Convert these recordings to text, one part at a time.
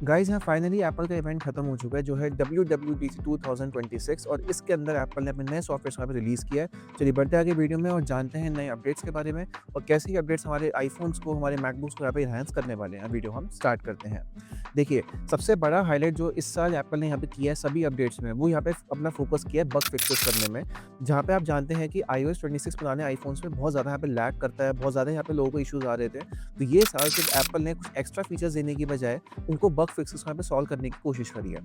Guys यहाँ finally Apple का event खत्म हो चुका है जो है WWDC 2026 और इसके अंदर एप्पल ने अपने नए सॉफ्टवेयर यहाँ पे रिलीज़ किया है। चलिए बढ़ते हैं आगे वीडियो में और जानते हैं नए अपडेट्स के बारे में और कैसे ये अपडेट्स हमारे आईफ़ोन्स को, हमारे मैकबुक्स को यहाँ पे एनहांस करने वाले हैं। वीडियो हम स्टार्ट करते हैं। देखिए, सबसे बड़ा हाइलाइट जो इस साल एप्पल ने यहाँ पे किया है सभी अपडेट्स में, वो यहाँ पे अपना फ़ोकस किया है बग फिक्सेस करने में। जहाँ पे आप जानते हैं कि iOS 26 पुराने आईफ़ोन्स में बहुत ज़्यादा यहाँ पे लैग करता है, बहुत ज़्यादा यहाँ पे लोगों को इश्यूज़ आ रहे थे। तो ये साल सिर्फ एप्पल ने कुछ एक्स्ट्रा फीचर्स देने की बजाय उनको बग फिक्सेस यहाँ पे सॉल्व करने की कोशिश करी है।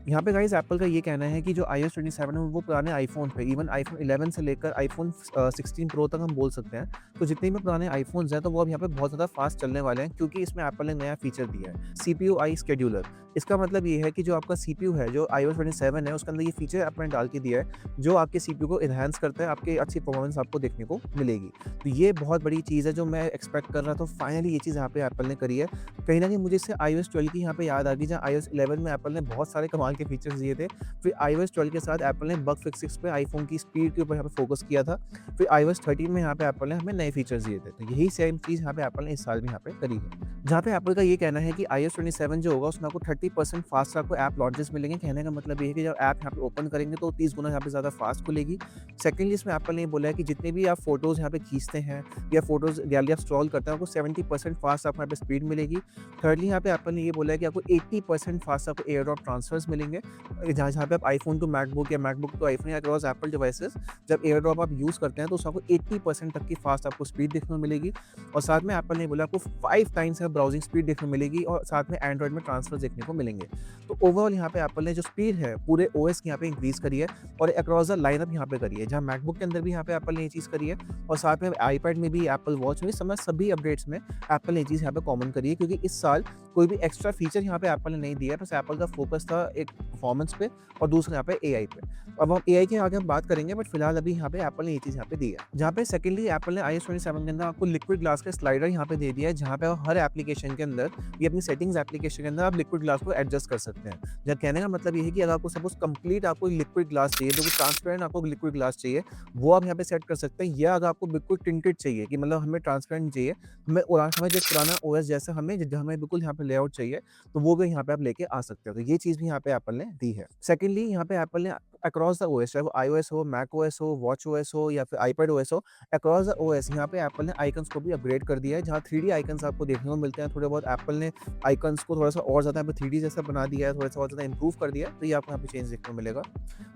यहाँ पे गाइस एप्पल का ये कहना है कि जो iOS 27 है वो पुराने आईफ़ोन पे इवन आईफ़ोन 11 से लेकर आईफ़ोन 16 प्रो तक हम बोल सकते हैं। तो जितने भी पुराने आईफ़ोन्स हैं तो वो अब यहाँ पे बहुत ज़्यादा फ़ास्ट चलने वाले हैं क्योंकि इसमें एप्पल ने नया फीचर दिया है, सीपीयू आई शेड्यूलर। इसका मतलब ये है कि जो आपका सीपीयू है, जो iOS 27 है उसके अंदर ये फीचर एप्पल ने डाल के दिया है, जो आपके सीपीयू को एनहांस करता है, आपकी अच्छी परफॉर्मेंस आपको देखने को मिलेगी। तो ये बहुत बड़ी चीज़ है जो मैं एक्सपेक्ट कर रहा था, फाइनली ये चीज़ यहाँ पे एप्पल ने करी है। कहीं न कहीं मुझे इससे iOS 12 की यहाँ पे याद आ गई, जहाँ iOS 11 में एप्पल ने बहुत सारे कमाल के फीचर्स दिए थे। फिर iOS 12 के साथ एप्पल ने बग फिक्सेस पे आईफ़ोन की स्पीड के ऊपर यहाँ पे फोकस किया था। फिर iOS 13 में यहाँ पे एप्पल ने हमें नए फीचर्स दिए थे। तो यही सेम चीज़ यहाँ पे एप्पल ने इस साल भी यहाँ पे करी है। जहाँ पे एप्पल का ये कहना है कि iOS 27 जो होगा उसमें आपको 30% फास्ट आपको ऐप लॉन्चेस मिलेंगे। कहने का मतलब ये है कि जब ऐप यहाँ पे ओपन करेंगे तो 30 गुना यहाँ पे ज़्यादा फास्ट खुलेगी। सेकंडली इसमें एप्पल ने ये बोला है कि जितने भी आप फ़ोटोज़ यहाँ पे खींचते हैं या फ़ोटोज़ गैलरी आप स्क्रॉल करते हैं, आपको 70% फास्ट आपको यहाँ पे स्पीड मिलेगी। थिर्डली यहाँ पे एप्पल ने ये बोला है कि आपको 80% फास्ट आपको एयर ड्रॉप ट्रांसफर्स मिलेंगे। जहाँ जहाँ पे आप आईफ़ोन टू मैकबुक या मैकबुक टू आईफ़ोन या अक्रॉस एप्पल डिवाइसेज़ जब एयर ड्रॉप आप यूज़ करते हैं तो उसमें आपको 80% तक की फास्ट आपको स्पीड देखने को मिलेगी। और साथ में एप्पल ने बोला आपको 5 टाइम्स ब्राउज़िंग स्पीड देखने को मिलेगी और साथ में एंड्रॉइड में ट्रांसफर देखने को मिलेंगे। तो ओवरऑल यहाँ पे एप्पल ने जो स्पीड है पूरे ओएस की यहाँ पे इंक्रीज़ करी है और अक्रॉस द लाइनअप यहाँ पे करी है। जहाँ मैकबुक के अंदर भी यहाँ पे एप्पल ने ये चीज़ करी है और साथ में आईपैड में भी, एप्पल वॉच में, सभी अपडेट्स में एप्पल ने ये चीज़ यहाँ पे कॉमन करी है क्योंकि इस साल कोई भी एक्स्ट्रा फीचर यहाँ पे एप्पल ने नहीं दिया है। बस एप्पल का फोकस था एक परफॉर्मेंस पे और दूसरा यहाँ पे एआई पे। अब हम एआई के आगे हम बात करेंगे, बट फिलहाल अभी यहाँ पे एप्पल ने ये चीज़ यहाँ पे दी है। जहाँ पे सेकंडली एप्पल ने iOS 27 के अंदर आपको लिक्विड ग्लास का स्लाइडर यहाँ पे दे दिया है, जहाँ पे आप हर एप्लीकेशन के अंदर, ये अपनी सेटिंग्स एप्लीकेशन के अंदर आप लिक्विड ग्लास को एडजस्ट कर सकते हैं। जब कहने का मतलब ये है कि अगर आपको सपोज कंप्लीट आपको लिक्विड ग्लास चाहिए, बिल्कुल ट्रांसपेरेंट आपको लिक्विड ग्लास चाहिए, वो आप यहाँ पे सेट कर सकते हैं। या अगर आपको बिल्कुल टिंटेड चाहिए कि मतलब हमें ट्रांसपेरेंट चाहिए, हमें जो पुराना ओएस जैसा हमें बिल्कुल यहाँ पे लेआउट चाहिए, तो वो भी यहाँ पे आप लेके आ सकते हो। तो ये चीज़ भी यहाँ पे एप्पल ने दी है। सेकंडली यहाँ पे एप्पल ने अक्रॉस द ओएस, चाहे वो iOS हो, मैकओएस हो, वॉचओएस हो या फिर iPadOS हो, अक्रॉस द ओएस यहाँ पे एप्पल ने आइकन्स को भी अपग्रेड कर दिया है। जहाँ 3D आइकन्स आपको देखने को मिलते हैं, थोड़े बहुत एप्पल ने आइकन्स को थोड़ा-सा और ज़्यादा यहाँ पे 3D जैसा बना दिया है, थोड़ा-सा और ज़्यादा इम्प्रूव कर दिया है, तो ये आपको यहाँ पे चेंज देखने को मिलेगा।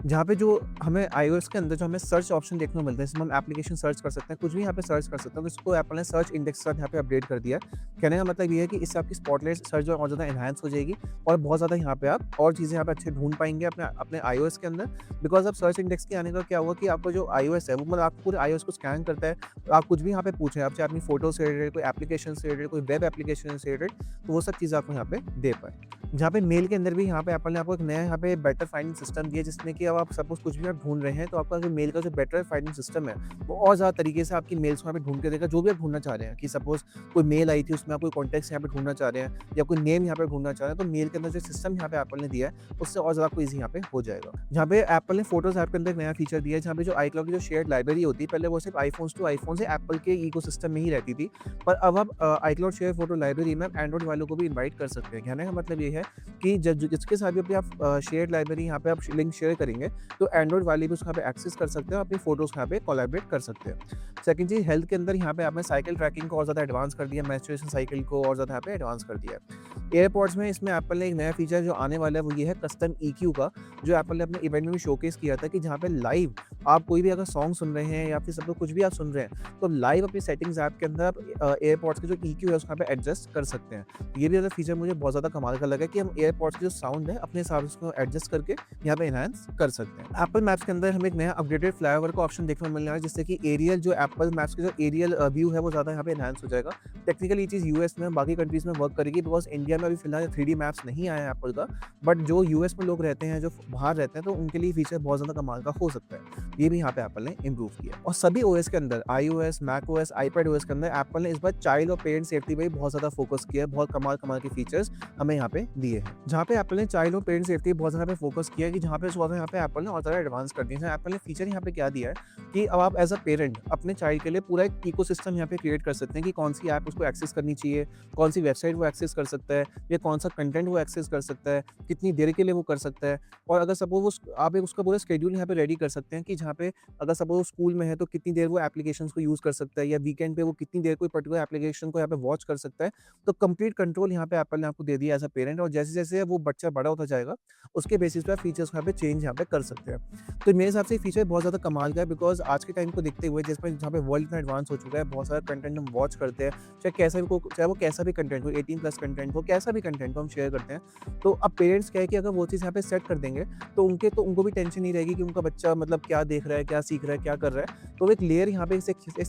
जहाँ पे जो हमें iOS के अंदर जो हमें सर्च ऑप्शन देखने को मिलता है, जिसमें हम एप्लीकेशन सर्च कर सकते हैं, कुछ भी यहाँ पे सर्च कर सकते हैं, तो इसको एप्पल ने सर्च इंडेक्स के साथ यहाँ पे अपडेट कर दिया है। कहने का मतलब ये है कि इससे आपकी स्पॉटलाइट सर्च जो है और ज़्यादा एनहांस हो जाएगी और बहुत ज़्यादा यहाँ पे आप और चीज़ें यहाँ पे अच्छे ढूँढ पाएँगे अपने अपने iOS के अंदर। बिकॉज़ अब सर्च इंडेक्स के आने का क्या हुआ कि आपका जो iOS है वो मतलब आपको पूरे iOS को स्कैन करता है। तो आप कुछ भी यहाँ पे पूछें, आप चाहे अपनी फ़ोटो से रिलेटेड, कोई एप्लीकेशन से रिलेटेड, कोई वेब एप्लीकेशन से रिलेटेड, तो वो सब चीज़ें आपको यहाँ पे दे पाए। जहाँ पे मेल के अंदर भी यहाँ पे एप्पल ने आपको एक नया यहाँ पे बेटर फाइंडिंग सिस्टम दिया है, जिसमें कि अब आप सपोज़ कुछ भी आप ढूँढ रहे हैं, तो आपका जो मेल का जो बेटर फाइंडिंग सिस्टम है, वो और ज़्यादा तरीके से आपकी मेल्स को यहाँ पे ढूँढ के देगा, जो भी आप ढूँढना चाह रहे हैं। कि सपोज़ कोई मेल आई थी, उसमें आप कोई कॉन्टेक्स्ट यहाँ पे ढूँढना चाह रहे हैं या कोई नेम यहाँ पे ढूँढना चाह रहे हैं, तो मेल के अंदर जो सिस्टम यहाँ पे एप्पल ने दिया है, उससे और ज़्यादा आपको ईज़ी यहाँ पे हो जाएगा। जहाँ पे एप्पल ने फ़ोटोज़ ऐप के अंदर एक नया फीचर दिया है, जहाँ पे जो iCloud की जो शेयर्ड लाइब्रेरी होती है, पहले वो सिर्फ आईफ़ोन्स टू आईफ़ोन से एप्पल के इकोसिस्टम में ही रहती थी, पर अब आप iCloud शेयर फ़ोटो लाइब्रेरी में एंड्रॉइड वालों को भी इनवाइट कर सकते हैं। कहने का मतलब ये है कि जिसके साथ भी आप शेयर्ड लाइब्रेरी यहाँ पे आप लिंक शेयर करेंगे, तो एंड्रॉइड वाले भी उसको यहाँ पे एक्सेस कर सकते हैं, अपनी फ़ोटोज़ यहाँ पे कोलैबोरेट कर सकते हैं। सेकंड चीज़, हेल्थ के अंदर यहाँ पे आपने साइकिल ट्रैकिंग को और ज़्यादा एडवांस कर दिया, मैस्चुरेशन साइकिल को और ज़्यादा यहाँ पे एडवांस कर दिया है। एयरपॉड्स में इसमें एप्पल ने एक नया फीचर जो आने वाला है, वो ये है कस्टम ईक्यू का, जो एप्पल ने अपने इवेंट में भी शोकेस किया था कि जहाँ पे लाइव आप कोई भी अगर सॉन्ग सुन रहे हैं या फिर सब कुछ भी आप सुन रहे हैं, तो लाइव अपनी सेटिंग्स ऐप के अंदर आप एयरपॉड्स के जो ईक्यू है उसको यहाँ पे एडजस्ट कर सकते हैं। तो ये भी ज़्यादा फीचर मुझे बहुत ज़्यादा कमाल का लगा कि हम एयरपॉड्स के जो साउंड है अपने हिसाब से उसको एडजस्ट करके यहाँ पे एनहांस कर सकते हैं। एप्पल मैप्स के अंदर हमें एक नया अपग्रेडेड फ्लाईओवर का ऑप्शन देखने को मिलने वाला है, जिससे कि एरियल जो एप्पल मैप्स के जो एरियल व्यू है वो ज़्यादा यहाँ पे एनहांस हो जाएगा। टेक्निकली ये चीज़ यूएस में, बाकी कंट्रीज़ में वर्क करेगी, बिकॉज़ इंडिया में अभी फिलहाल 3D मैप्स नहीं आया है एप्पल का, बट जो यूएस में लोग रहते हैं, जो बाहर रहते हैं, तो उनके लिए फीचर बहुत ज़्यादा कमाल का हो सकता है। ये भी यहाँ पे एप्पल ने इम्प्रूव किया। और सभी ओएस के अंदर, iOS, मैकओएस, iPadOS के अंदर एप्पल ने इस बार चाइल्ड और पेरेंट सेफ्टी पे भी बहुत ज़्यादा फोकस किया है। बहुत कमाल के फीचर्स हमें यहाँ पे दिए हैं। जहाँ पे एप्पल ने चाइल्ड और पेरेंट सेफ्टी बहुत ज़्यादा पे फोकस किया है कि जहाँ पे उसके बाद यहाँ पे एप्पल ने और ज़्यादा एडवांस कर दिया है। एप्पल ने फीचर यहाँ पे क्या दिया है कि अब आप एज़ अ पेरेंट अपने चाइल्ड के लिए पूरा एक इकोसिस्टम यहाँ पे क्रिएट कर सकते हैं कि कौन सी ऐप उसको एक्सेस करनी चाहिए, कौन सी वेबसाइट वो एक्सेस कर सकता है या कौन सा कंटेंट वो एक्सेस कर सकता है, कितनी देर के लिए वो कर सकता है। और अगर सपोज़ वो आप एक उसका पूरा शेड्यूल यहाँ पे रेडी कर सकते हैं कि जहाँ पे अगर सपोज़ वो स्कूल में है तो कितनी देर वो एप्लीकेशंस को यूज़ कर सकता है या वीकेंड पे वो कितनी देर कोई पर्टिकुलर एप्लीकेशन को यहाँ पे वॉच कर सकता है। तो कंप्लीट कंट्रोल यहाँ पे एप्पल ने आपको दे दिया एज़ अ पेरेंट और जैसे-जैसे वो बच्चा बड़ा होता जाएगा, उसके बेसिस पे आप फीचर्स को यहाँ पे चेंज यहाँ पे कर सकते हैं। तो मेरे हिसाब से ये फीचर बहुत ज़्यादा कमाल का है बिकॉज़ आज के टाइम को देखते हुए जिसमें जहाँ पे वर्ल्ड इतना एडवांस हो चुका है, बहुत सारा कंटेंट हम वॉच करते हैं, चाहे वो कैसा भी कंटेंट हो, 18 प्लस कंटेंट हो, कैसा भी कंटेंट हो हम शेयर करते हैं। तो अब पेरेंट्स क्या है कि अगर वो चीज़ यहाँ पे सेट कर देंगे, तो उनको भी टेंशन नहीं रहेगी कि उनका बच्चा मतलब क्या देख रहा है, क्या सीख रहा है, क्या कर रहा है। तो वो एक लेयर यहाँ पे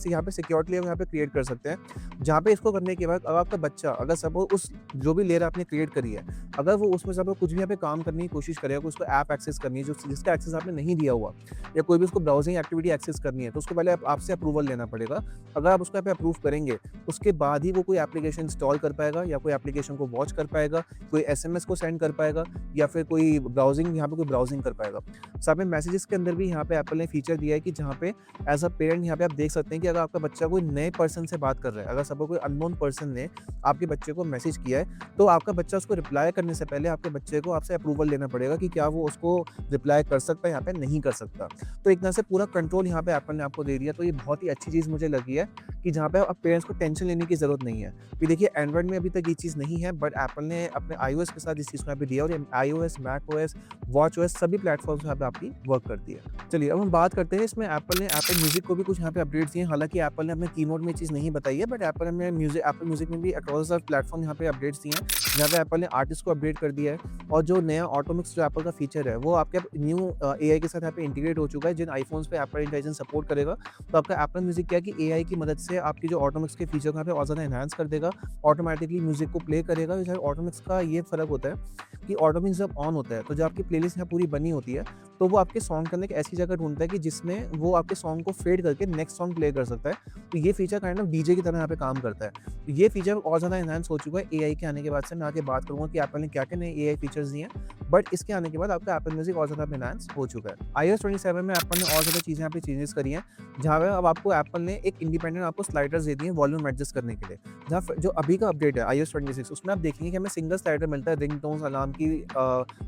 यहाँ पे सिक्योरिटी लेयर यहाँ पे क्रिएट कर सकते हैं, जहाँ पे इसको करने के बाद अब आपका बच्चा अगर सपोज़ उस जो भी लेयर आपने क्रिएट करी है, अगर वो उसमें सपोज़ कुछ भी यहाँ पे काम करने की कोशिश करेगा, उसको ऐप एक्सेस करनी है, जो जिसका एक्सेस आपने नहीं दिया हुआ या कोई भी उसको ब्राउज़िंग एक्टिविटी एक्सेस करनी है, तो उसको पहले आपसे अप्रूवल लेना पड़ेगा। अगर आप उसको यहाँ पे अप्रूव करेंगे, उसके बाद ही वो कोई एप्लीकेशन इंस्टॉल कर पाएगा या कोई एप्लीकेशन को वॉच कर पाएगा, कोई एसएमएस को सेंड कर पाएगा या फिर कोई ब्राउज़िंग कर पाएगा। साथ में मैसेजेस के अंदर भी यहाँ पे एप्पल ने फीचर दिया है कि जहाँ पे एज़ अ पेरेंट यहाँ पे आप देख सकते हैं कि अगर आपका बच्चा कोई नए पर्सन से बात कर रहा है, अगर सपोज़ कोई अननोन पर्सन ने आपके बच्चे को मैसेज किया है, तो आपका बच्चा उसको रिप्लाई करने से पहले आपके बच्चे को आपसे अप्रूवल लेना पड़ेगा कि क्या वो उसको रिप्लाई कर सकता है, यहाँ पे नहीं कर सकता। तो एक तरह से पूरा कंट्रोल यहाँ पे एप्पल ने आपको दे दिया, तो ये बहुत ही अच्छी चीज़ मुझे लगी है कि जहाँ पे अब पेरेंट्स को टेंशन लेने की ज़रूरत नहीं है। फिर देखिए एंड्रॉइड में अभी तक ये चीज़ नहीं है बट एप्पल ने अपने आईओएस के साथ इस चीज़ को यहाँ पे दिया और ये आईओएस, मैकओएस, वॉचओएस सभी प्लेटफ़ॉर्म्स यहाँ पे आपकी वर्क करती है। चलिए अब हम बात करते हैं इसमें एप्पल ने एप्पल म्यूज़िक को भी कुछ यहाँ पे अपडेट्स दिए हैं। हालाँकि एप्पल ने अपने कीनोट में ये चीज़ नहीं बताई है बट एप्पल म्यूज़िक में भी अक्रॉस द प्लेटफ़ॉर्म यहाँ पे अपडेट्स दिए हैं, जहाँ पे एप्पल ने आर्टिस्ट को अपडेट कर दिया है और जो नया ऑटो मिक्स जो एप्पल का फीचर है, वो आपके न्यू एआई के साथ यहाँ पे इंटीग्रेट हो चुका है। जिन आईफ़ोन्स पे एप्पल इंटेलिजेंस सपोर्ट करेगा, तो आपका एप्पल म्यूज़िक क्या है कि एआई की मदद से आपकी जो ऑटो मिक्स के फीचर को यहाँ पे और ज़्यादा एनहांस कर देगा, ऑटोमैटिकली म्यूज़िक को प्ले करेगा। जैसे ऑटो मिक्स का ये फ़र्क होता है कि ऑटो मिक्स जब ऑन होता है, तो जो आपकी प्लेलिस्ट यहाँ पूरी बनी होती है, तो वो आपके सॉन्ग के अंदर एक ऐसी जगह ढूँढता है कि जिसमें वो आपके सॉन्ग को फेड करके नेक्स्ट सॉन्ग प्ले कर सकता है। तो ये फीचर काइंड ऑफ डीजे की तरह यहाँ पे काम करता है। तो ये फीचर और ज़्यादा एनहांस हो चुका है एआई के आने के बाद से। मैं आगे बात करूँगा कि एप्पल ने क्या-क्या नए एआई फीचर्स दिए हैं, बट इसके आने के बाद आपका एप्पल म्यूज़िक और ज़्यादा एनहांस हो चुका है। iOS 27 में एप्पल ने और ज़्यादा चीज़ें यहाँ पे चेंजेस करी हैं, जहाँ पे अब आपको एप्पल ने एक इंडिपेंडेंट आपको स्लाइडर्स दे दिए हैं वॉल्यूम एडजस्ट करने के लिए। जहाँ फ जो अभी का अपडेट है iOS 26, उसमें आप देखेंगे कि हमें सिंगल स्लाइडर मिलता है रिंगटोन्स, अलार्म की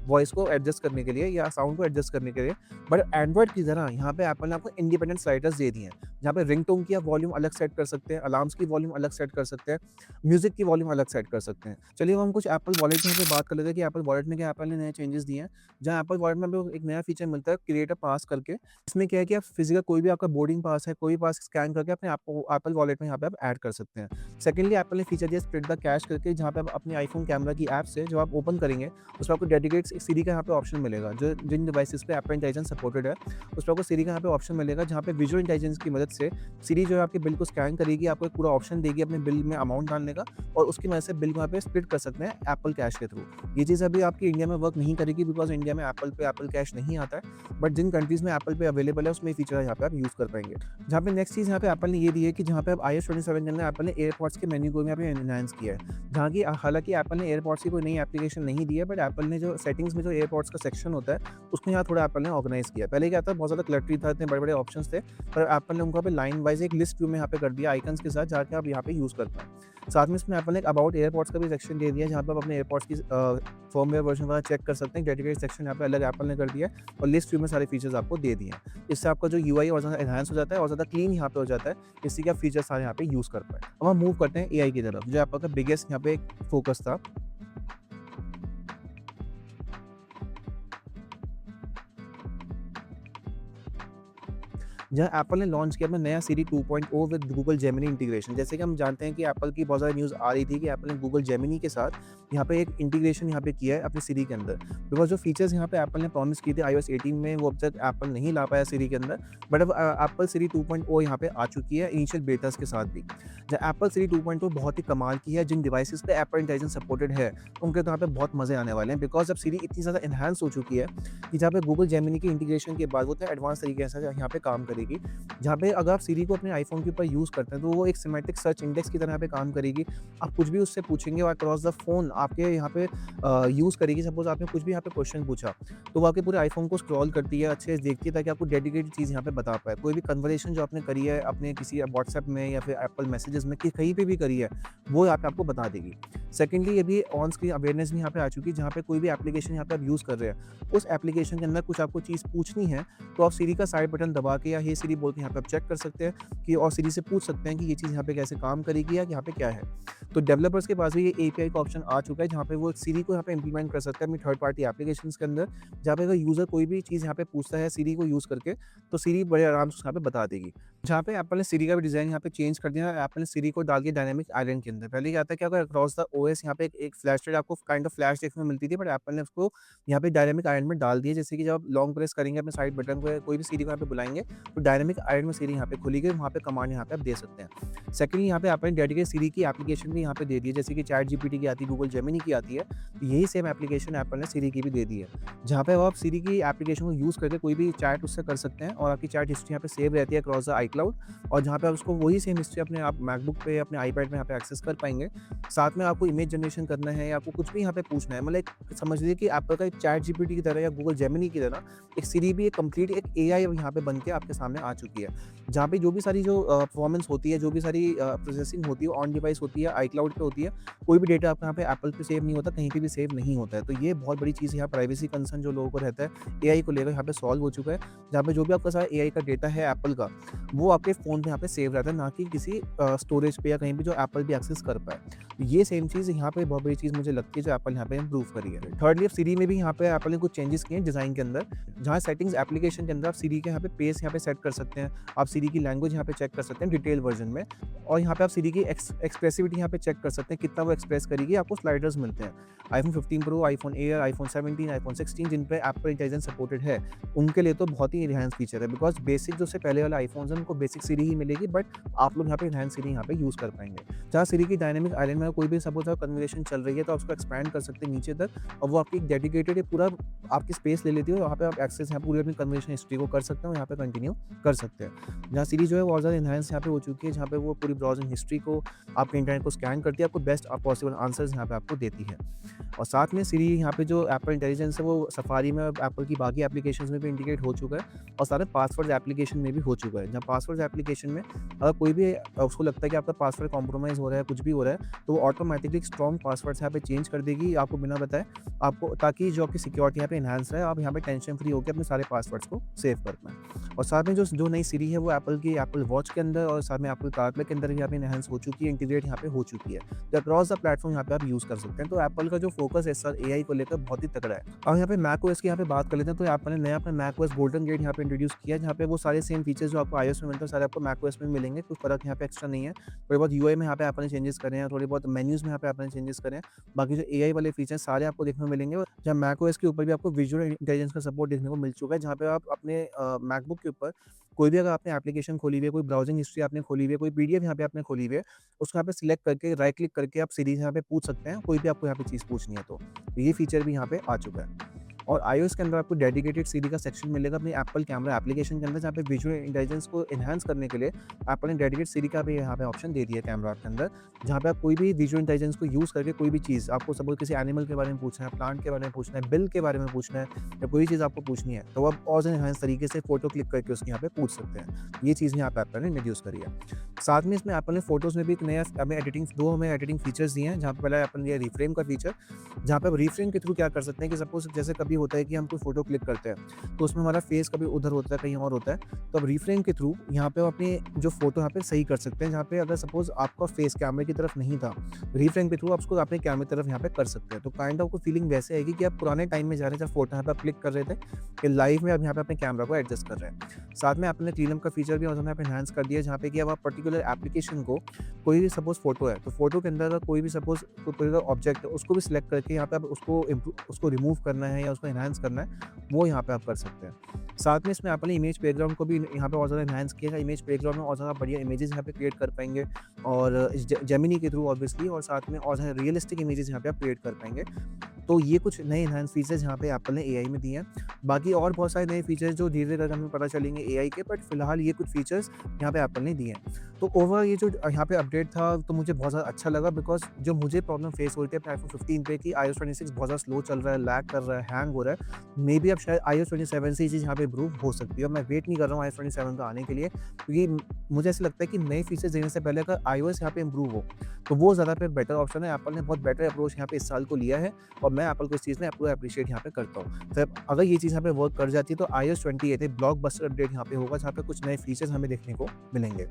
वॉइस को एडजस्ट करने के लिए या साउंड को एडजस्ट करने के लिए। बट एंड्रॉइड की तरह यहाँ पे एप्पल ने आपको इंडिपेंडेंट स्लाइडर्स दे दिए हैं, जहाँ पे रिंगटोन की आप वॉल्यूम अलग सेट कर सकते हैं, अलार्म्स की वॉल्यूम अलग सेट कर सकते हैं, म्यूज़िक की वॉल्यूम अलग सेट कर सकते हैं। चलिए अब हम कुछ एप्पल वॉलेट यहाँ पे बात कर लेते हैं कि एप्पल वॉलेट में क्या एप्पल ने नए चेंजेस दिए हैं। जहाँ एप्पल वॉलेट में आपको एक नया फीचर मिलता है क्रिएट अ पास करके। इसमें क्या है कि आप फिजिकल कोई भी आपका बोर्डिंग पास है, कोई भी पास स्कैन करके अपने एप्पल वॉलेट में यहाँ पे आप ऐड कर सकते हैं। सेकंडली एप्पल ने फीचर दिया स्प्लिट द कैश करके, जहाँ पे आप अपने आईफ़ोन कैमरा की ऐप से जब आप ओपन करेंगे, उसमें आपको डेडिकेट सिरी का यहाँ पे ऑप्शन मिलेगा। जो जिन डिवाइसेज़ पे एप्पल इंटेलिजेंस सपोर्टेड है, उस पे आपको सिरी का यहाँ पे ऑप्शन मिलेगा, जहाँ पे विजुअल इंटेलिजेंस की मदद से सिरी जो है आपके बिल को स्कैन करेगी, आपको एक पूरा ऑप्शन देगी अपने बिल में अमाउंट डालने का और उसकी मदद से बिल को यहाँ पे स्प्लिट कर सकते हैं एप्पल कैश के थ्रू। ये चीज़ अभी आपकी इंडिया में वर्क नहीं करेगी बिकॉज़ इंडिया में एप्पल पे एप्पल कैश नहीं आता है, बट जिन कंट्रीज़ में एप्पल पे अवेलेबल है उसमें ये फीचर यहाँ पे आप यूज़ कर पाएँगे। जहाँ पे नेक्स्ट चीज़ यहाँ पे एप्पल ने ये दी है कि जहाँ पे अब iOS 27 के अंदर एप्पल ने एयरपॉड्स के मेन्यू को यहाँ पे एनहांस किया है। जहाँ की हालाँकि एप्पल ने एयरपॉड्स की कोई नई एप्लीकेशन नहीं दी है, बट एप्पल ने जो सेटिंग्स में जो एयरपॉड्स का सेक्शन होता है, उसको यहाँ थोड़ा एप्पल ने ऑर्गनाइज़ किया है। पहले क्या था, बहुत ज़्यादा क्लटरी था, इतने बड़े-बड़े ऑप्शंस थे, पर एप्पल ने उनको यहाँ पे लाइन वाइज़ एक लिस्ट व्यू में यहाँ पे कर दिया आइकन्स के साथ, जहाँ के आप यहाँ पे यूज़ कर पाएँ। साथ में इसमें एप्पल ने एक अबाउट एयरपॉड्स का भी सेक्शन दे दिया है, जहाँ पे आप अपने एयरपॉड्स की फर्मवेयर वर्जन वगैरह चेक कर सकते हैं। डेडिकेटेड सेक्शन यहाँ पे अलग एप्पल ने कर दिया है और लिस्ट व्यू में सारे फीचर्स आपको दे दिए हैं। इससे आपका जो यूआई और ज़्यादा एनहांस हो जाता है और ज़्यादा क्लीन यहाँ पे हो जाता है, जिससे कि आप फीचर्स सारे यहाँ पे यूज़ कर पाएँ। अब हम मूव करते हैं एआई की तरफ, जो एप्पल का बिगेस्ट यहाँ पे फोकस था। जहाँ एप्पल ने लॉन्च किया अपना नया सिरी 2.0 विद गूगल जेमिनी इंटीग्रेशन। जैसे कि हम जानते हैं कि एप्पल की बहुत ज़्यादा न्यूज़ आ रही थी कि एप्पल ने गूगल जेमिनी के साथ यहाँ पे एक इंटीग्रेशन यहाँ पे किया है अपने सिरी के अंदर। बिकॉज़ जो फीचर्स यहाँ पे एप्पल ने प्रॉमिस किए थे iOS 18 में, वो अब तक एप्पल नहीं ला पाया सिरी के अंदर, बट अब एप्पल सिरी 2.0 यहाँ पे आ चुकी है इनिशियल बेटास के साथ भी। जहाँ एप्पल सिरी 2.0 बहुत ही कमाल की है, जिन डिवाइसेस पे एप्पल इंटेलिजेंस सपोर्टेड है, उनके तो यहाँ पे बहुत मज़े आने वाले हैं। बिकॉज़ अब सिरी इतनी ज़्यादा एनहांस हो चुकी है कि जहाँ पे गूगल जेमिनी की इंटीग्रेशन के बाद वो इतने एडवांस तरीके से यहाँ पे काम करेगी। करेगी, जहाँ पे अगर आप सिरी को अपने आईफ़ोन के ऊपर यूज़ करते हैं, तो वो एक सिमेंटिक सर्च इंडेक्स की तरह यहाँ पे काम करेगी। आप कुछ भी उससे पूछेंगे और अक्रॉस द फ़ोन आपके यहाँ पे यूज़ करेगी। सपोज़ आपने कुछ भी यहाँ पे क्वेश्चन पूछा, तो वो आपके पूरे आईफ़ोन को स्क्रॉल करती है, अच्छे से देखती है ताकि आपको डेडिकेटेड चीज़ यहाँ पे बता पाए। कोई भी कन्वर्सेशन जो आपने करी है अपने किसी व्हाट्सएप में या फिर एप्पल मैसेजेस में, कि कहीं पे भी करी है, वो यहाँ पे आपको बता देगी। सेकंडली ये भी ऑन स्क्रीन अवेयरनेस भी यहाँ पे आ चुकी है, जहाँ पे कोई भी एप्लीकेशन यहाँ पे आप यूज़ कर रहे हैं, उस एप्लीकेशन के अंदर कुछ आपको चीज़ पूछनी है, तो आप सिरी का साइड बटन दबा के या हे सिरी बोल के यहाँ पे आप चेक कर सकते हैं कि, और सिरी से पूछ सकते हैं कि ये चीज़ यहाँ पे कैसे काम करेगी या यहाँ पे क्या है। तो डेवलपर्स के पास भी ये एपीआई का ऑप्शन आ चुका है, जहाँ पे वो सिरी को यहाँ पे इम्प्लीमेंट कर सकते हैं अपनी थर्ड पार्टी एप्लीकेशंस के अंदर, जहाँ पे अगर यूज़र कोई भी चीज़ यहाँ पे पूछता है सिरी को यूज़ करके, तो सिरी बड़े आराम से यहाँ पे बता देगी। जहाँ पे एप्पल ने सिरी का भी डिज़ाइन यहाँ पे चेंज कर दिया है, एप्पल ने सिरी को डाल दिया डायनामिक आइलैंड के अंदर। पहले क्या था कि अगर अक्रॉस द ओएस यहाँ पे एक फ्लैश लाइट आपको काइंड ऑफ फ्लैश देखने को मिलती थी, बट एप्पल ने उसको यहाँ पे डायनामिक आइलैंड में डाल दिया। जैसे कि जब आप लॉन्ग प्रेस करेंगे अपने साइड बटन को, कोई भी सिरी को यहाँ पे बुलाएँगे, तो डायनामिक आइलैंड में सिरी यहाँ पे खुलेगी, वहाँ पे कमांड यहाँ पे आप दे सकते हैं। सेकंडली यहाँ पे एप्पल ने डेडिकेटेड सिरी की एप्लीकेशन भी यहाँ पे दे दी है, जैसे कि चैट जीपीटी की आती है, गूगल जेमिनी की आती है, तो यही सेम एप्लीकेशन एप्पल ने सिरी की भी दे दी है, जहाँ पे आप सिरी की एप्लीकेशन को यूज़ करके कोई भी चैट उससे कर सकते हैं और आपकी चैट हिस्ट्री यहाँ पे सेव रहती है अक्रॉस द आईक्लाउड, और जहाँ पे आप उसको वही सेम हिस्ट्री अपने आप मैकबुक पे, अपने आईपैड में यहाँ पे एक्सेस कर पाएँगे। साथ में आपको इमेज जनरेशन करना है या आपको कुछ भी यहाँ पे पूछना है, मतलब एक समझ लीजिए कि एप्पल का एक चैट जीपीटी की तरह या गूगल जेमिनी की तरह एक सिरी भी एक कंप्लीट एक एआई यहाँ पे बन के आपके सामने आ चुकी है, जहाँ पे जो भी सारी जो परफॉर्मेंस होती है, जो भी सारी प्रोसेसिंग होती है ऑन डिवाइस होती है, आईक्लाउड पे होती है, कोई भी डेटा आपका यहाँ पे एप्पल पे सेव नहीं होता, कहीं पे भी सेव नहीं होता है। तो ये बहुत बड़ी चीज़ है, यहाँ प्राइवेसी कंसर्न जो लोगों को रहता है एआई को लेकर यहाँ पे सॉल्व हो चुका है, जहाँ पे जो भी आपका सारा एआई का डेटा है एप्पल का, वो आपके फ़ोन पे यहाँ पे सेव रहता है, ना कि किसी स्टोरेज पे या कहीं भी जो एप्पल भी एक्सेस कर पाए। तो ये सेम चीज़ यहाँ पे बहुत बड़ी चीज़ मुझे लगती है जो एप्पल यहाँ पे इम्प्रूव करी है। थर्डली, अब सिरी में भी यहाँ पे एप्पल ने कुछ चेंजेस किए हैं डिज़ाइन के अंदर, जहाँ सेटिंग्स एप्लीकेशन के अंदर आप सिरी के यहाँ पे पेस यहाँ पे सेट कर सकते हैं, आप सिरी की लैंग्वेज यहाँ पे चेक कर सकते हैं डिटेल वर्जन में, और यहाँ पे आप सिरी की एक्सप्रेसिविटी यहाँ पे चेक कर सकते हैं, कितना वो एक्सप्रेस करेगी। आपको स्लाइडर्स मिलते हैं iPhone 15 pro, iPhone air, iPhone 17, iPhone 16 जिन पे एप्पल इंटेलिजेंस सपोर्टेड है, उनके लिए तो बहुत ही एनहांस फीचर है, बिकॉज बेसिक जो से पहले वाले आईफोन्स हैं उनको बेसिक सिरी ही मिलेगी, बट आप लोग यहाँ पे एनहांस सिरी यहाँ पे यूज़ कर पाएंगे। जहाँ सिरी की डायनामिक आइलैंड में कोई भी सपोज कन्वर्सेशन चल रही है, तो आप उसको एक्सपैंड कर सकते हैं नीचे तक, और वो आपकी डेडिकेटेड पूरा आपकी स्पेस ले लेती है, वहाँ पे आप एक्सेस यहाँ पूरी अपनी कन्वर्सेशन हिस्ट्री को कर सकते हो, यहाँ पे कंटिन्यू कर सकते हैं। जहाँ सिरी जो है बहुत ज़्यादा एनहांस यहाँ पे हो चुकी है, जहाँ पे वो पूरी ब्राउजिंग हिस्ट्री को, आपके इंटरनेट को स्कैन करती है, आपको बेस्ट पॉसिबल आंसर्स यहाँ पे आपको देती है। और साथ में सिरी यहाँ पे जो एप्पल इंटेलिजेंस है वो सफारी में, एप्पल की बाकी एप्लीकेशंस में भी इंटीग्रेट हो चुका है, और सारे पासवर्ड एप्लीकेशन में भी हो चुका है। जहाँ पासवर्ड एप्लीकेशन में अगर कोई भी उसको लगता है कि आपका पासवर्ड कॉम्प्रोमाइज़ हो रहा है, कुछ भी हो रहा है, तो वो ऑटोमेटिकली स्ट्रॉन्ग पासवर्ड्स यहाँ पे चेंज कर देगी आपको बिना बताए, आपको, ताकि जो आपकी सिक्योरिटी यहाँ पे एनहांस रहे, आप यहाँ पे टेंशन फ्री होकर अपने सारे पासवर्ड्स को सेव कर पाएँ। और साथ में जो नई सिरी है वो एप्पल की एप्पल वॉच के अंदर और साथ में एप्पल कारप्ले के अंदर भी यहाँ पे एनहांस हो चुकी है, इंटीग्रेट यहाँ पे हो चुकी है, तो अक्रॉस द प्लेटफॉर्म यहाँ पे आप यूज़ कर सकते हैं। तो एप्पल का जो फोकस है सर एआई को लेकर बहुत ही तगड़ा है। और यहाँ पे मैक ओएस की यहाँ पे बात कर लेते हैं, तो एप्पल ने नया अपना मैक ओएस गोल्डन गेट यहाँ पे इंट्रोड्यूस किया है, जहाँ पे वो सारे सेम फीचर्स जो आपको iOS में मिलते हैं सारे आपको मैक ओएस में मिलेंगे, कुछ फर्क यहाँ पे एक्स्ट्रा नहीं है। थोड़ी बहुत यूआई में यहाँ पे एप्पल ने चेंजेस करे हैं, थोड़ी बहुत मेन्यूज़ में यहाँ पे एप्पल ने चेंजेस करे हैं, बाकी जो एआई वाले फीचर्स सारे आपको देखने को मिलेंगे। जहाँ मैक ओएस के ऊपर भी आपको विजुअल इंटेलिजेंस का सपोर्ट देखने को मिल चुका है, जहाँ पे आप अपने मैकबुक के ऊपर कोई भी अगर आपने एप्लीकेशन खोली हुई है, कोई ब्राउजिंग हिस्ट्री आपने खोली हुई है, कोई पीडीएफ यहाँ पे आपने खोली हुई है, उसको यहाँ पे सिलेक्ट करके राइट क्लिक करके आप सीरीज यहाँ पे पूछ सकते हैं, कोई भी आपको यहाँ पे चीज़ पूछनी है तो ये फीचर भी यहाँ पे आ चुका है। और iOS के अंदर आपको डेडिकेटेड सिरी का सेक्शन मिलेगा अपनी एप्पल कैमरा एप्लीकेशन के अंदर, जहाँ पे विजुअल इंटेलिजेंस को एनहांस करने के लिए एप्पल ने डेडिकेटेड सिरी का भी यहाँ पे ऑप्शन दे दिया है कैमरा के अंदर, जहाँ पे आप कोई भी विजुअल इंटेलिजेंस को यूज़ करके कोई भी चीज़ आपको सपोज किसी एनिमल के बारे में पूछना है, प्लांट के बारे में पूछना है, बिल के बारे में पूछना है, या कोई चीज़ आपको पूछनी है, तो आप और एनहांस तरीके से फोटो क्लिक करके उसके यहाँ पे पूछ सकते हैं। ये चीज़ यहाँ पे एप्पल ने इंट्रोड्यूस करी है। साथ में इसमें एप्पल ने फोटोज़ में भी एक नया हमें एडिटिंग फीचर्स दिए हैं, जहाँ पे पहले एप्पल ने रिफ्रेम का फीचर, जहाँ पे आप रिफ्रेम के थ्रू क्या कर सकते हैं कि सपोज जैसे कभी होता है कि हम कोई फोटो क्लिक करते हैं तो उसमें हमारा फेस कभी उधर होता है, कहीं और होता है, तो अब रिफ्रेम के थ्रू यहाँ पे अपनी जो फोटो यहाँ पे सही कर सकते हैं, जहाँ पे अगर सपोज आपका फेस कैमरे की तरफ नहीं था, रिफ्रेम के थ्रू आप उसको अपने कैमरे की तरफ यहाँ पे कर सकते हैं। तो काइंड ऑफ फीलिंग वैसे आएगी कि आप पुराने टाइम में जा रहे हैं, जब फोटो यहाँ पे आप क्लिक कर रहे थे, कि लाइव में आप यहाँ पे अपने कैमरा को एडजस्ट कर रहे हैं। साथ में आपने क्लीनअप का फीचर भी यहाँ पे एनहांस कर दिया, जहाँ पे कि अब आप पर्टिकुलर एप्लीकेशन को कोई भी सपोज फोटो है, तो फोटो के अंदर कोई भी सपोज कोई ऑब्जेक्ट है, उसको भी सिलेक्ट करके यहाँ पे आप उसको रिमूव करना है या उसको को एनहांस करना है, वो यहाँ पे आप कर सकते हैं। साथ में इसमें एप्पल ने इमेज प्लेग्राउंड को भी यहाँ पे और ज़्यादा एनहांस किया है। इमेज प्लेग्राउंड में और ज़्यादा बढ़िया इमेजेस यहाँ पे क्रिएट कर पाएँगे और इस जेमिनी के थ्रू ऑब्वियसली, और साथ में और ज़्यादा रियलिस्टिक इमेजेस यहाँ पे आप क्रिएट कर पाएँगे। तो ये कुछ नए एनहांस फीचर्स यहाँ पे एप्पल ने एआई में दिए हैं। बाकी और बहुत सारे नए फीचर्स जो धीरे-धीरे करके हमें पता चलेंगे एआई के, बट फिलहाल ये कुछ फीचर्स यहाँ पे एप्पल ने दिए हैं। तो ओवरऑल ये जो यहाँ पे अपडेट था, तो मुझे बहुत ज़्यादा अच्छा लगा, बिकॉज़ जो मुझे प्रॉब्लम फेस हो रही थी अपने आईफ़ोन 15 पे कि iOS 26 बहुत ज़्यादा स्लो चल रहा है, लैग कर रहा है, हैंग हो रहा है। मेबी अब शायद iOS 27 से ये चीज़ यहाँ पे इम्प्रूव हो सकती है, और मैं वेट नहीं कर रहा हूँ iOS 27 का आने के लिए, क्योंकि मुझे ऐसा लगता है कि नए फीचर्स देने से पहले अगर iOS यहाँ पे इम्प्रूव हो, तो वो ज़्यादा फिर बेटर ऑप्शन है। एप्पल ने बहुत बेटर अप्रोच यहाँ पे इस साल को लिया है, और मैं एप्पल को इस चीज़ में पूरा एप्रिशिएट यहाँ पे करता हूँ। तो अगर ये चीज़ यहाँ पे वर्क कर जाती है, तो iOS 28 एक ब्लॉकबस्टर अपडेट यहाँ पे होगा, जहाँ पे कुछ नए फीचर्स हमें देखने को मिलेंगे।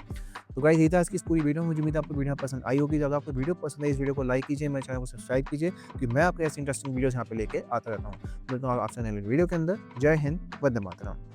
तो गाइस, ये था आज की इस पूरी वीडियो। मुझे उम्मीद है आपको वीडियो पसंद आई होगी। अगर आपको वीडियो पसंद है, इस वीडियो को लाइक कीजिए, मेरे चैनल को सब्सक्राइब कीजिए, क्योंकि मैं आपको ऐसी इंटरेस्टिंग वीडियोज़ यहाँ पे लेके आता रहता हूँ। मिलता हूँ आपसे नई वीडियो के अंदर। जय हिंद, वंदे मातरम।